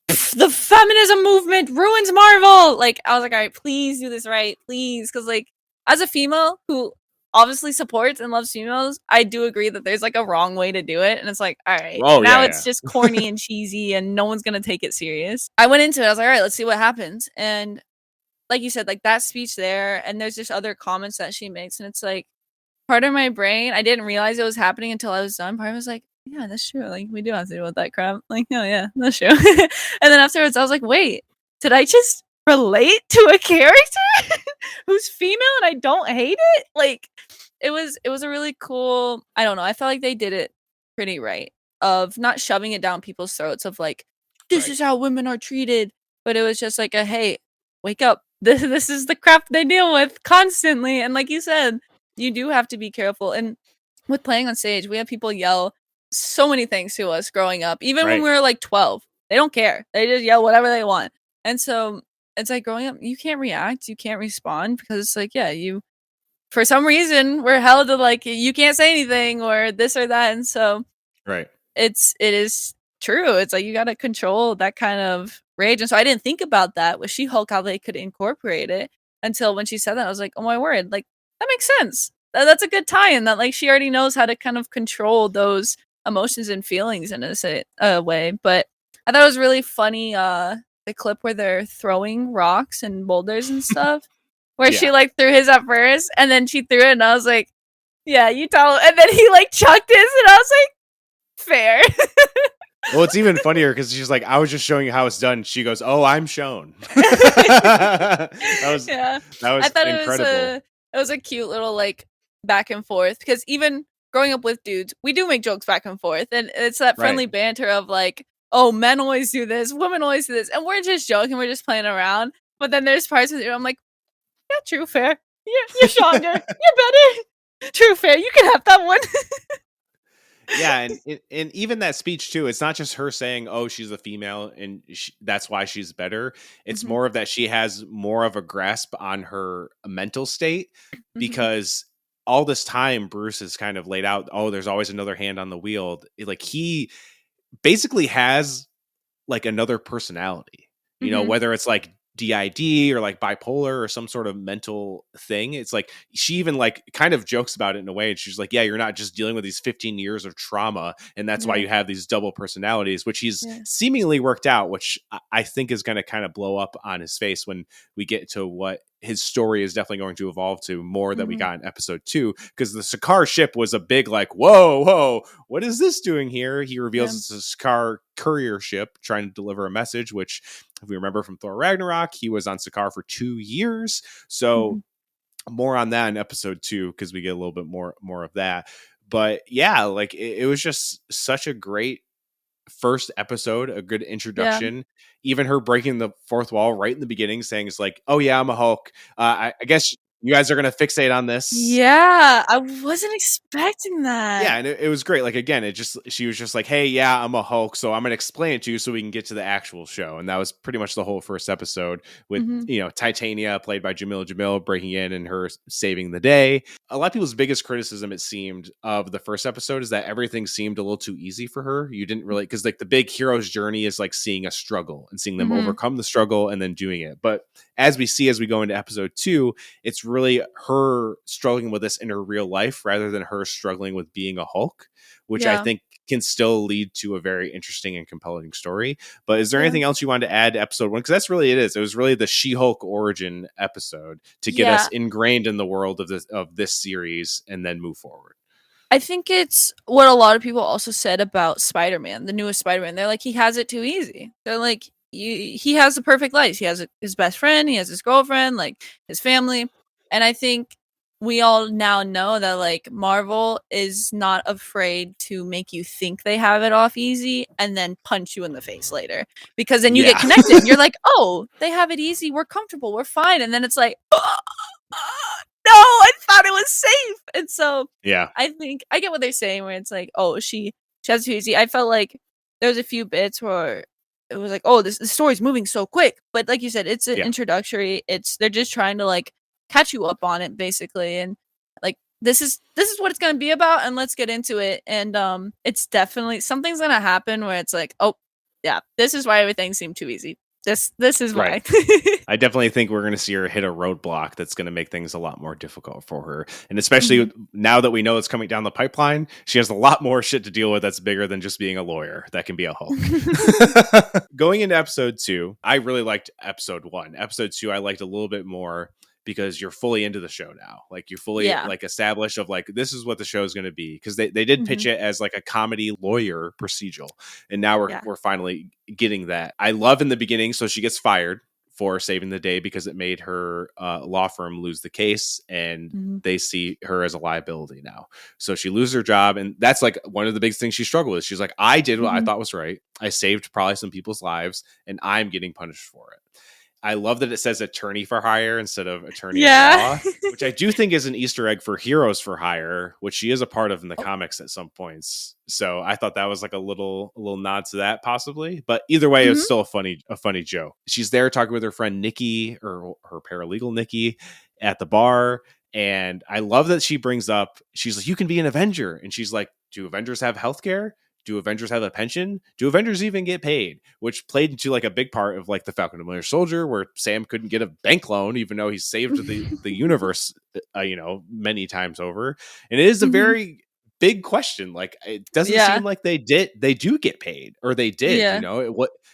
the feminism movement ruins Marvel. Like, I was like, all right, please do this right, please. Because like, as a female who obviously supports and loves females, I do agree that there's like a wrong way to do it. And it's like, all right, now it's just corny and cheesy and no one's going to take it serious. I went into it, I was like, all right, let's see what happens. And like you said, like that speech there, and there's just other comments that she makes. And it's like, part of my brain, I didn't realize it was happening until I was done. Part of it was like, yeah, that's true. Like, we do have to deal with that crap. Like, oh, yeah, that's true. And then afterwards, I was like, wait, did I just relate to a character who's female and I don't hate it? Like, it was a really cool, I don't know. I felt like they did it pretty right of not shoving it down people's throats of like, this is how women are treated. But it was just like a, hey, wake up. This is the crap they deal with constantly. And like you said, you do have to be careful. And with playing on stage, we have people yell so many things to us growing up. Even when we were like 12, they don't care. They just yell whatever they want. And so it's like growing up, you can't react, you can't respond because it's like, yeah, you, for some reason, we're held to like, you can't say anything or this or that. And so it is true. It's like, you got to control that kind of rage. And so I didn't think about that with She-Hulk, how they could incorporate it until when she said that, I was like, oh my word, like that makes sense. That's a good tie-in that like she already knows how to kind of control those emotions and feelings in a way. But I thought it was really funny the clip where they're throwing rocks and boulders and stuff where she like threw his at first and then she threw it and I was like, yeah, you tell him. And then he like chucked his and I was like, fair. Well, it's even funnier because she's like, I was just showing you how it's done. She goes, oh, I'm shown. that was I thought incredible. It was a cute little like back and forth because even growing up with dudes, we do make jokes back and forth, and it's that friendly banter of like, oh, men always do this, women always do this, and we're just joking, we're just playing around. But then there's parts of it I'm like, yeah, true, fair. You're stronger, you're better. True, fair. You can have that one. Yeah, and even that speech too, it's not just her saying, oh, she's a female and that's why she's better. It's more of that she has more of a grasp on her mental state because all this time Bruce has kind of laid out, oh, there's always another hand on the wheel. Like he basically has like another personality, whether it's like DID or like bipolar or some sort of mental thing. It's like she even like kind of jokes about it in a way. And she's like, yeah, you're not just dealing with these 15 years of trauma. And that's why you have these double personalities, which he's seemingly worked out, which I think is going to kind of blow up on his face when we get to what his story is definitely going to evolve to more that we got in episode 2. Because the Sakaar ship was a big like, whoa, what is this doing here? He reveals it's a Sakaar courier ship trying to deliver a message, which if we remember from Thor Ragnarok, he was on Sakaar for 2 years. So more on that in episode 2, because we get a little bit more of that. But yeah, like it was just such a great first episode, a good introduction. Even her breaking the fourth wall right in the beginning, saying it's like, oh yeah, I'm a Hulk. I guess you guys are going to fixate on this. Yeah, I wasn't expecting that. Yeah, and it was great. Like, again, she was just like, hey, yeah, I'm a Hulk, so I'm going to explain it to you so we can get to the actual show. And that was pretty much the whole first episode with, Titania, played by Jamil, breaking in and her saving the day. A lot of people's biggest criticism, it seemed, of the first episode is that everything seemed a little too easy for her. You didn't really, because like the big hero's journey is like seeing a struggle and seeing them overcome the struggle and then doing it. But as we go into episode 2, it's really her struggling with this in her real life rather than her struggling with being a Hulk, which I think can still lead to a very interesting and compelling story. But is there anything else you wanted to add to episode 1? Because that's really it is. It was really the She-Hulk origin episode to get us ingrained in the world of this series and then move forward. I think it's what a lot of people also said about Spider-Man, the newest Spider-Man. They're like, he has it too easy. They're like, he has the perfect life. He has his best friend. He has his girlfriend, like his family. And I think we all now know that like Marvel is not afraid to make you think they have it off easy and then punch you in the face later, because then you get connected. You're like, oh, they have it easy. We're comfortable. We're fine. And then it's like, no, I thought it was safe. And so I think I get what they're saying where it's like, oh, she has it too easy. I felt like there was a few bits where it was like, oh, the story's moving so quick. But like you said, it's an introductory. They're just trying to like catch you up on it basically, and like this is what it's gonna be about, and let's get into it. And it's definitely something's gonna happen where it's like, oh yeah, this is why everything seemed too easy. This is why. I definitely think we're going to see her hit a roadblock that's going to make things a lot more difficult for her. And especially now that we know it's coming down the pipeline, she has a lot more shit to deal with that's bigger than just being a lawyer that can be a Hulk. Going into episode 2, I really liked episode 1. Episode 2, I liked a little bit more because you're fully into the show now. Like you're fully like established of like, this is what the show is going to be. Because they did pitch it as like a comedy lawyer procedural. And now we're finally getting that. I love in the beginning. So she gets fired for saving the day because it made her law firm lose the case, and they see her as a liability now. So she loses her job. And that's like one of the big things she struggled with. She's like, I did what I thought was right. I saved probably some people's lives and I'm getting punished for it. I love that it says attorney for hire instead of attorney at law, which I do think is an Easter egg for Heroes for Hire, which she is a part of in the comics at some points. So I thought that was like a little nod to that possibly. But either way, it's still a funny joke. She's there talking with her friend Nikki, or her paralegal Nikki, at the bar. And I love that she brings up, she's like, you can be an Avenger. And she's like, do Avengers have healthcare? Do Avengers have a pension? Do Avengers even get paid? Which played into like a big part of like the Falcon and Winter Soldier, where Sam couldn't get a bank loan, even though he saved the universe, many times over. And it is a very big question. Like, it doesn't seem like they do get paid, or they did.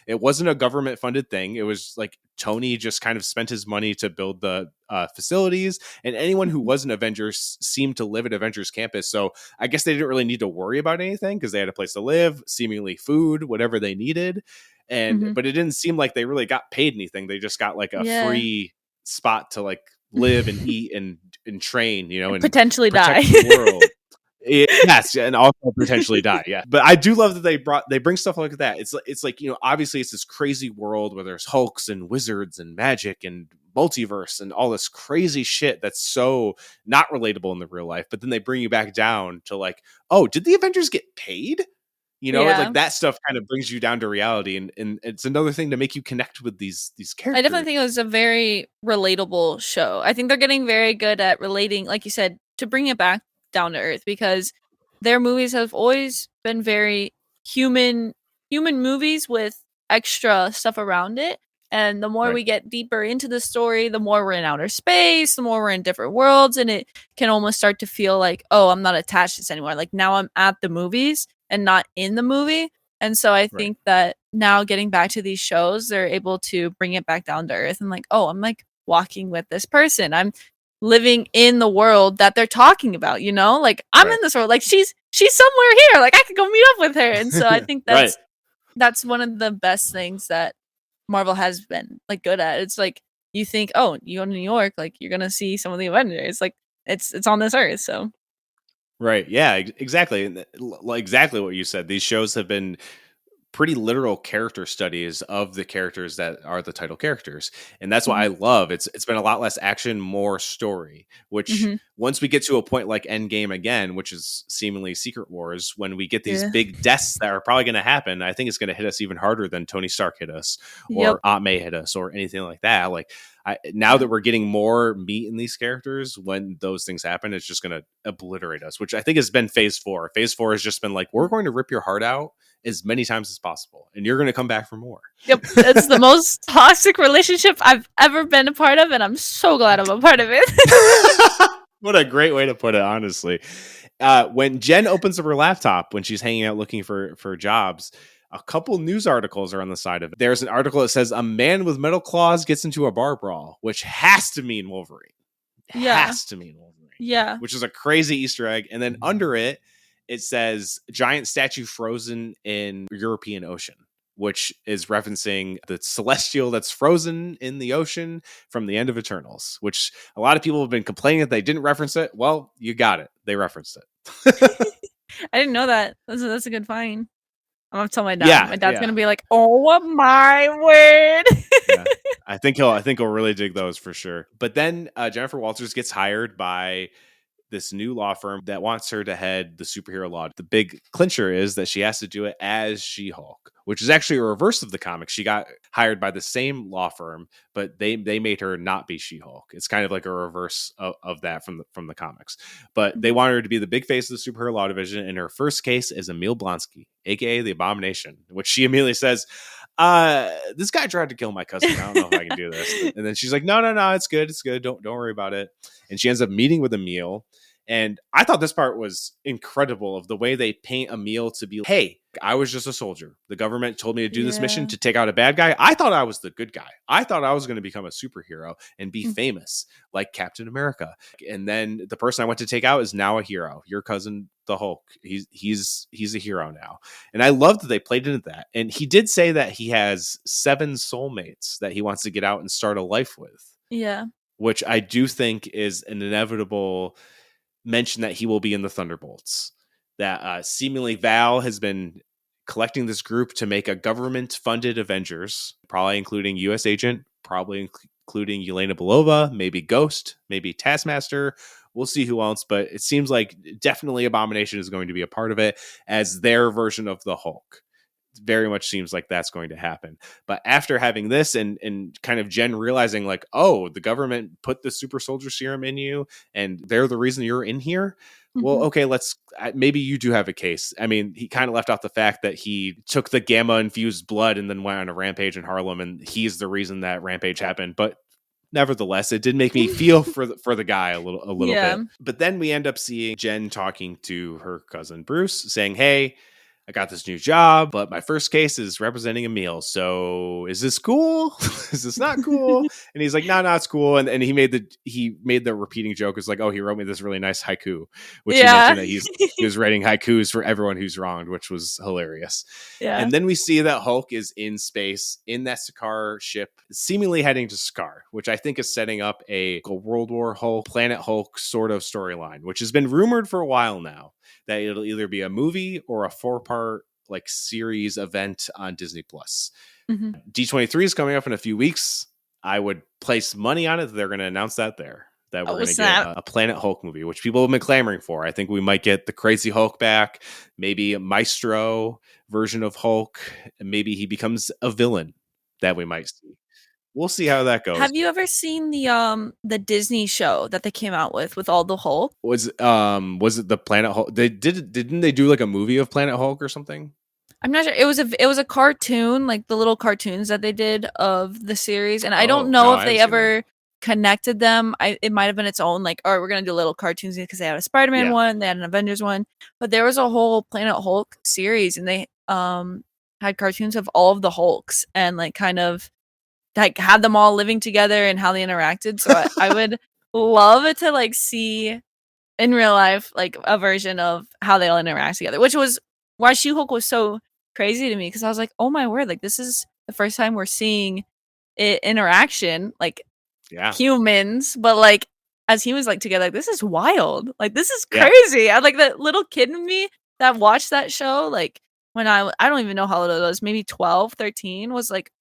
It wasn't a government funded thing. It was like Tony just kind of spent his money to build the facilities, and anyone who was an Avengers seemed to live at Avengers Campus. So I guess they didn't really need to worry about anything because they had a place to live, seemingly food, whatever they needed. And but it didn't seem like they really got paid anything. They just got like a free spot to like live and eat and train, and potentially die. The world. Yes, and also potentially die. Yeah, but I do love that they bring stuff like that. It's like obviously it's this crazy world where there's Hulks and wizards and magic and multiverse and all this crazy shit that's so not relatable in the real life. But then they bring you back down to like, oh, did the Avengers get paid? Like that stuff kind of brings you down to reality, and it's another thing to make you connect with these characters. I definitely think it was a very relatable show. I think they're getting very good at relating, like you said, to bring it back down to earth, because their movies have always been very human movies with extra stuff around it. And the more we get deeper into the story, the more we're in outer space, the more we're in different worlds, and it can almost start to feel like, oh, I'm not attached to this anymore. Like now I'm at the movies and not in the movie. And so I think that now getting back to these shows, they're able to bring it back down to earth and like, oh, I'm like walking with this person. I'm living in the world that they're talking about, like I'm in this world, like she's somewhere here, like I could go meet up with her. And so I think that's one of the best things that Marvel has been like good at. It's like you think, oh, you go to New York, like you're gonna see some of the Avengers, like it's on this earth. So exactly, like exactly what you said. These shows have been pretty literal character studies of the characters that are the title characters. And that's what I love. It's been a lot less action, more story, which once we get to a point like Endgame again, which is seemingly Secret Wars, when we get these big deaths that are probably going to happen, I think it's going to hit us even harder than Tony Stark hit us or Aunt May hit us or anything like that. Like now that we're getting more meat in these characters, when those things happen, it's just going to obliterate us, which I think has been phase 4. Phase 4 has just been like, we're going to rip your heart out as many times as possible, and you're going to come back for more. Yep, it's the most toxic relationship I've ever been a part of, and I'm so glad I'm a part of it. What a great way to put it, honestly. When Jen opens up her laptop when she's hanging out looking for jobs, a couple news articles are on the side of it. There's an article that says a man with metal claws gets into a bar brawl, which has to mean Wolverine. Has to mean Wolverine. Yeah. Which is a crazy Easter egg. And then under it, it says giant statue frozen in European ocean, which is referencing the celestial that's frozen in the ocean from the end of Eternals, which a lot of people have been complaining that they didn't reference it. Well, you got it. They referenced it. I didn't know that. That's a good find. I'm going to tell my dad. Yeah, my dad's going to be like, oh my word. I think he'll really dig those for sure. But then Jennifer Walters gets hired by this new law firm that wants her to head the superhero law. The big clincher is that she has to do it as She-Hulk, which is actually a reverse of the comics. She got hired by the same law firm, but they made her not be She-Hulk. It's kind of like a reverse of that from the comics. But they want her to be the big face of the superhero law division, and her first case is Emil Blonsky, aka the Abomination, which she immediately says, this guy tried to kill my cousin. I don't know if I can do this. And then she's like, no, it's good. Don't worry about it. And she ends up meeting with Emil. And I thought this part was incredible of the way they paint Emil to be, hey, I was just a soldier. The government told me to do this mission to take out a bad guy. I thought I was the good guy. I thought I was going to become a superhero and be famous like Captain America. And then the person I went to take out is now a hero. Your cousin, the Hulk. He's a hero now. And I love that they played into that. And he did say that he has 7 soulmates that he wants to get out and start a life with. Yeah. Which I do think is an inevitable mention that he will be in the Thunderbolts. That seemingly Val has been collecting this group to make a government-funded Avengers, probably including U.S. Agent, probably including Yelena Belova, maybe Ghost, maybe Taskmaster. We'll see who else, but it seems like definitely Abomination is going to be a part of it as their version of the Hulk. Very much seems like that's going to happen. But after having this and kind of Jen realizing like, oh, the government put the super soldier serum in you and they're the reason you're in here. Well, okay, maybe you do have a case. I mean, he kind of left out the fact that he took the gamma infused blood and then went on a rampage in Harlem, and he's the reason that rampage happened. But nevertheless, it did make me feel for the guy a little bit. But then we end up seeing Jen talking to her cousin Bruce saying, hey, I got this new job, but my first case is representing Emil. So is this cool? Is this not cool? And he's like, no, it's cool. And he made the repeating joke. It's like, oh, he wrote me this really nice haiku, which he mentioned that he was writing haikus for everyone who's wronged, which was hilarious. Yeah. And then we see that Hulk is in space in that Sakaar ship, seemingly heading to Sakaar, which I think is setting up a World War Hulk, Planet Hulk sort of storyline, which has been rumored for a while now. That it'll either be a movie or a 4-part like series event on Disney Plus. D23 is coming up in a few weeks. I would place money on it that they're going to announce that we're going to get a Planet Hulk movie, which people have been clamoring for. I think we might get the Crazy Hulk back, maybe a Maestro version of Hulk, and maybe he becomes a villain that we might see. We'll see how that goes. Have you ever seen the Disney show that they came out with all the Hulk? Was it the Planet Hulk? Didn't they do like a movie of Planet Hulk or something? I'm not sure. It was a cartoon, like the little cartoons that they did of the series, and I don't know if they ever connected them. It might have been its own, like, all right, we're gonna do little cartoons because they had a Spider-Man one, they had an Avengers one, but there was a whole Planet Hulk series, and they had cartoons of all of the Hulks and like kind of like had them all living together and how they interacted. So I would love it to like see in real life like a version of how they all interact together, which was why She-Hulk was so crazy to me, because I was like, oh my word, like this is the first time we're seeing it interaction, like humans, but like as humans like together. Like, this is wild. Like this is crazy. I like that little kid in me that watched that show. Like when I don't even know how old I was, maybe 12, 13, was like,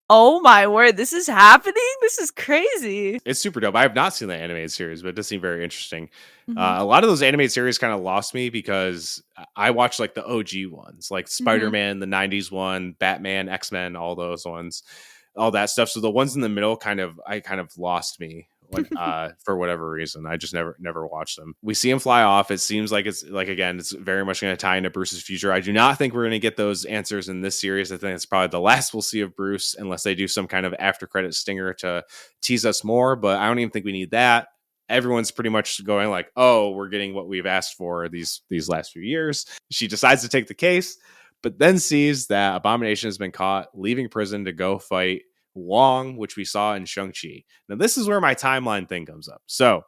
oh my word, this is happening? This is crazy. It's super dope. I have not seen the animated series, but it does seem very interesting. Mhm. A lot of those animated series kind of lost me because I watched like the OG ones, like Spider-Man, the 90s one, Batman, X-Men, all those ones, all that stuff. So the ones in the middle kind of lost me when for whatever reason. I just never watched them. We see him fly off. It seems like it's like, again, it's very much going to tie into Bruce's future. I do not think we're going to get those answers in this series. I think it's probably the last we'll see of Bruce unless they do some kind of after credit stinger to tease us more, but I don't even think we need that. Everyone's pretty much going like, oh, we're getting what we've asked for these last few years. She decides to take the case, but then sees that Abomination has been caught leaving prison to go fight Wong, which we saw in Shang-Chi. Now, this is where my timeline thing comes up. So,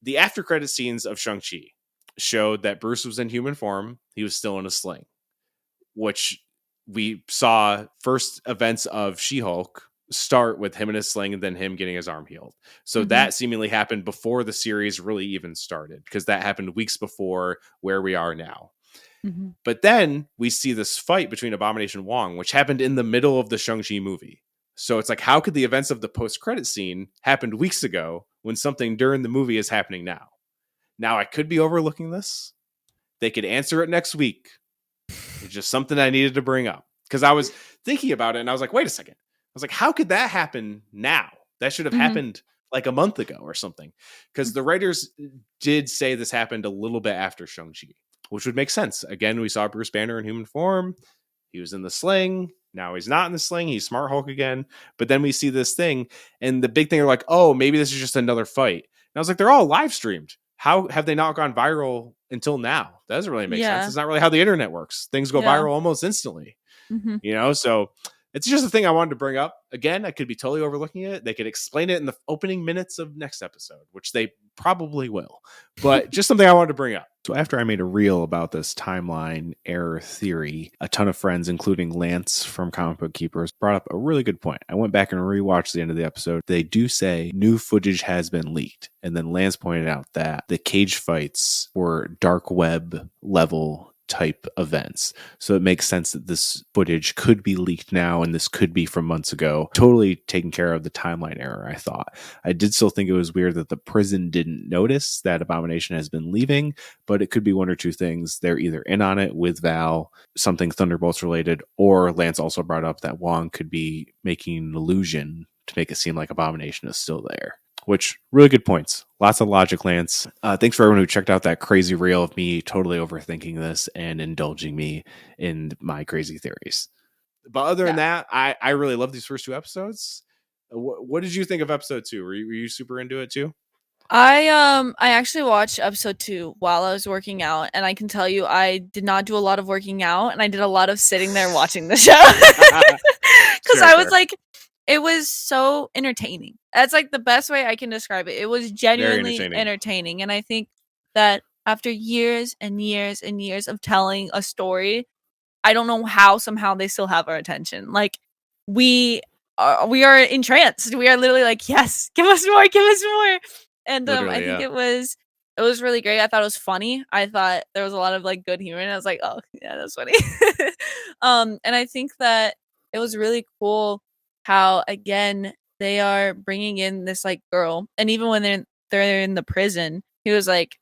the after credit scenes of Shang-Chi showed that Bruce was in human form. He was still in a sling, which we saw first events of She-Hulk start with him in his sling and then him getting his arm healed. So that seemingly happened before the series really even started, because that happened weeks before where we are now. But then we see this fight between Abomination and Wong, which happened in the middle of the Shang-Chi movie. So it's like, how could the events of the post-credit scene happened weeks ago when something during the movie is happening now? Now, I could be overlooking this. They could answer it next week. It's just something I needed to bring up because I was thinking about it and I was like, wait a second. I was like, how could that happen now? That should have happened like a month ago or something. Because the writers did say this happened a little bit after Shang-Chi, which would make sense. Again, we saw Bruce Banner in human form. He was in the sling. Now he's not in the sling. He's Smart Hulk again. But then we see this thing. And the big thing, they're like, oh, maybe this is just another fight. And I was like, they're all live streamed. How have they not gone viral until now? That doesn't really make sense. It's not really how the internet works. Things go viral almost instantly. You know, so it's just a thing I wanted to bring up. Again, I could be totally overlooking it. They could explain it in the opening minutes of next episode, which they probably will. But just something I wanted to bring up. So after I made a reel about this timeline error theory, a ton of friends, including Lance from Comic Book Keepers, brought up a really good point. I went back and rewatched the end of the episode. They do say new footage has been leaked. And then Lance pointed out that the cage fights were dark web level type events. So it makes sense that this footage could be leaked now and this could be from months ago. Totally taking care of the timeline error, I thought. I did still think it was weird that the prison didn't notice that Abomination has been leaving, but it could be one or two things. They're either in on it with Val, something Thunderbolts related, or Lance also brought up that Wong could be making an illusion to make it seem like Abomination is still there. Which, really good points. Lots of logic, Lance. Thanks for everyone who checked out that crazy reel of me totally overthinking this and indulging me in my crazy theories. But other than that, I really love these first two episodes. What did you think of episode 2? Were you super into it too? I actually watched episode 2 while I was working out, and I can tell you I did not do a lot of working out, and I did a lot of sitting there watching the show. Because I was like, it was so entertaining. That's like the best way I can describe it. It was genuinely entertaining. And I think that after years and years and years of telling a story, I don't know how somehow they still have our attention. Like we are entranced. We are literally like, yes, give us more, give us more. And I think it was really great. I thought it was funny. I thought there was a lot of like good humor, and I was like, oh yeah, that's funny. And I think that it was really cool how, again, they are bringing in this like girl, and even when they're in the prison, he was like,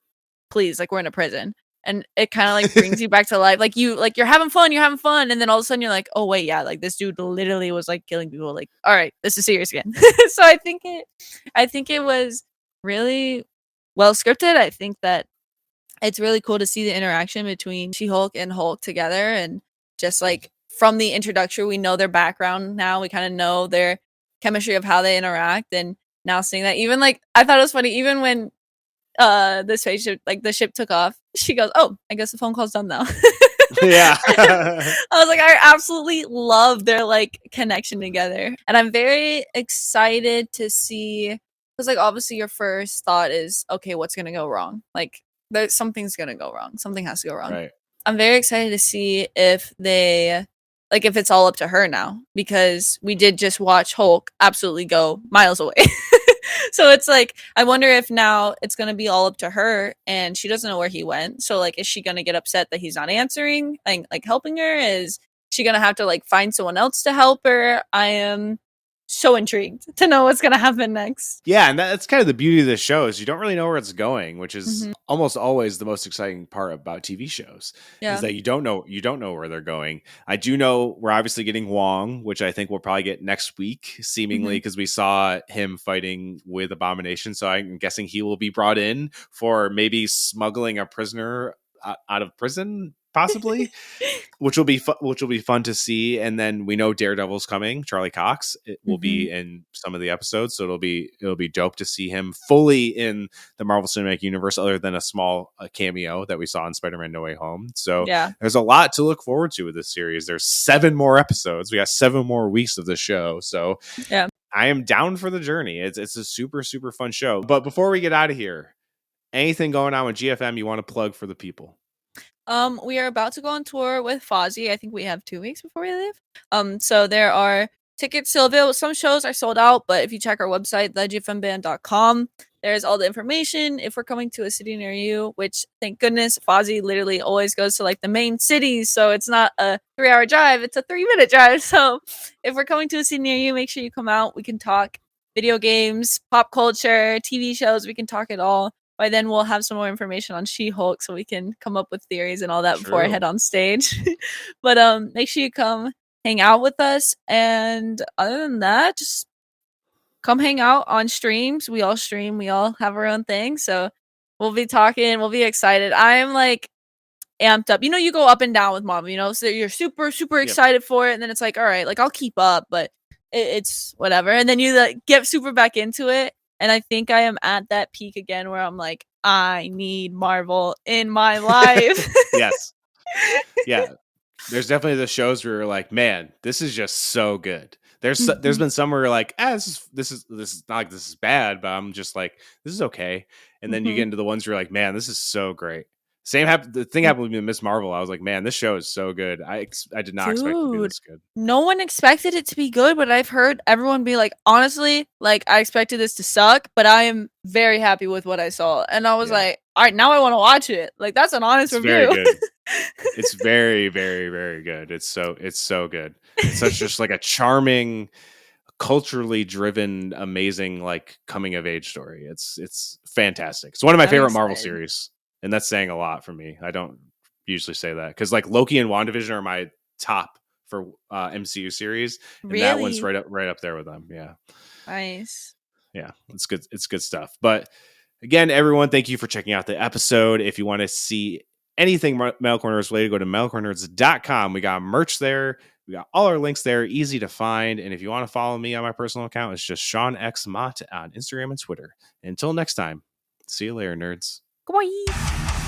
please, like, we're in a prison. And it kind of like brings you back to life. Like you're having fun, and then all of a sudden you're like, oh wait, yeah, like this dude literally was like killing people. Like, all right, this is serious again. So I think it was really well scripted. I think that it's really cool to see the interaction between She-Hulk and Hulk together, and just like from the introduction, we know their background now. We kind of know their chemistry of how they interact, and now seeing that, even like I thought it was funny, even when the spaceship, like the ship took off, she goes, oh, I guess the phone call's done now. Yeah. I was like, I absolutely love their like connection together, and I'm very excited to see, because like obviously your first thought is, okay, what's gonna go wrong? Like something's gonna go wrong, something has to go wrong. Right. I'm very excited to see if they, like, if it's all up to her now, because we did just watch Hulk absolutely go miles away. So it's like, I wonder if now it's going to be all up to her and she doesn't know where he went. So like, is she going to get upset that he's not answering, like helping her? Is she going to have to like find someone else to help her? I am so intrigued to know what's going to happen next. Yeah, and that's kind of the beauty of this show is you don't really know where it's going, which is Mhm. almost always the most exciting part about TV shows. Yeah. Is that you don't know where they're going. I do know we're obviously getting Wong, which I think we'll probably get next week, seemingly, because we saw him fighting with Abomination. So I'm guessing he will be brought in for maybe smuggling a prisoner out of prison, possibly. Which will be fun to see. And then we know Daredevil's coming. Charlie Cox it will be in some of the episodes, so it'll be dope to see him fully in the Marvel Cinematic Universe, other than a small cameo that we saw in Spider-Man: No Way Home. So Yeah. there's a lot to look forward to with this series. There's 7 more episodes. We got 7 more weeks of the show. So Yeah. I am down for the journey. It's a super super fun show. But before we get out of here, anything going on with GFM you want to plug for the people? We are about to go on tour with Fozzy. I think we have 2 weeks before we leave. So there are tickets still available. Some shows are sold out, but if you check our website, thegfmband.com, there's all the information. If we're coming to a city near you, which thank goodness, Fozzy literally always goes to like the main cities, so it's not a 3-hour drive, it's a 3-minute drive. So if we're coming to a city near you, make sure you come out. We can talk video games, pop culture, TV shows, we can talk it all. By then we'll have some more information on She-Hulk so we can come up with theories and all that before I head on stage. But make sure you come hang out with us. And other than that, just come hang out on streams. We all stream. We all have our own thing. So we'll be talking. We'll be excited. I am like amped up. You know, you go up and down with Marvel, you know, so you're super, super excited for it. And then it's like, all right, like I'll keep up, but it's whatever. And then you like, get super back into it. And I think I am at that peak again where I'm like, I need Marvel in my life. Yes. Yeah. There's definitely the shows where you're like, man, this is just so good. There's been some where you're like, this is not like this is bad, but I'm just like, this is okay. And then you get into the ones where you're like, man, this is so great. The thing happened with me with Miss Marvel. I was like, man, this show is so good. I did not expect it to be this good. No one expected it to be good, but I've heard everyone be like, honestly, like I expected this to suck, but I am very happy with what I saw. And I was like, all right, now I want to watch it. Like that's an honest review. Very good. It's very, very, very good. It's so good. It's such just like a charming, culturally driven, amazing, like coming of age story. It's fantastic. It's one of my favorite Marvel series. And that's saying a lot for me. I don't usually say that because like Loki and WandaVision are my top for MCU series. And that one's right up there with them. Yeah. Nice. Yeah, it's good. It's good stuff. But again, everyone, thank you for checking out the episode. If you want to see anything Metalcore Nerds related, go to metalcorenerds.com. We got merch there. We got all our links there, easy to find. And if you want to follow me on my personal account, it's just Sean X Mott on Instagram and Twitter. Until next time, see you later, nerds. Goodbye.